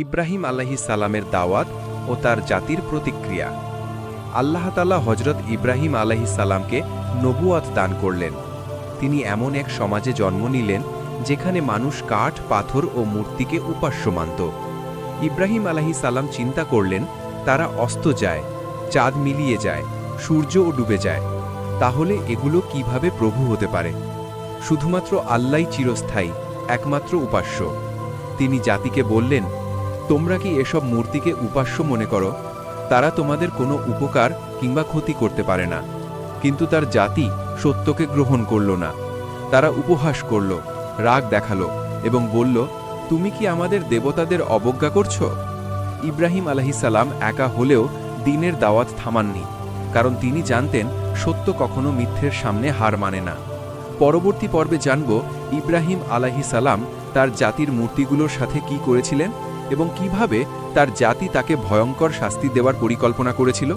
ইব্রাহিম আলাইহিস সালামের দাওয়াত ও তার জাতির প্রতিক্রিয়া। আল্লাহ তাআলা হযরত ইব্রাহিম আলাইহিস সালামকে নবুয়ত দান করলেন। তিনি এমন এক সমাজে জন্ম নিলেন যেখানে মানুষ কাঠ, পাথর ও মূর্তিকে উপাস্য মানত। ইব্রাহিম আলাইহিস সালাম চিন্তা করলেন, তারা অস্ত যায়, চাঁদ মিলিয়ে যায়, সূর্যও ডুবে যায়, তাহলে এগুলো কিভাবে প্রভু হতে পারে? শুধুমাত্র আল্লাহই চিরস্থায়ী, একমাত্র উপাস্য। তিনি জাতিকে বললেন, তোমরা কি এসব মূর্তিকে উপাস্য মনে করো? তারা তোমাদের কোনো উপকার কিংবা ক্ষতি করতে পারে না। কিন্তু তার জাতি সত্যকে গ্রহণ করল না। তারা উপহাস করল, রাগ দেখালো এবং বলল, তুমি কি আমাদের দেবতাদের অবজ্ঞা করছ? ইব্রাহিম আলাইহিস সালাম একা হলেও দ্বীনের দাওয়াত থামাননি, কারণ তিনি জানতেন সত্য কখনো মিথ্যের সামনে হার মানে না। পরবর্তী পর্বে জানব ইব্রাহিম আলাইহিস সালাম তার জাতির মূর্তিগুলোর সাথে কি করেছিলেন এবং কিভাবে তার জাতি তাকে ভয়ঙ্কর শাস্তি দেওয়ার পরিকল্পনা করেছিল।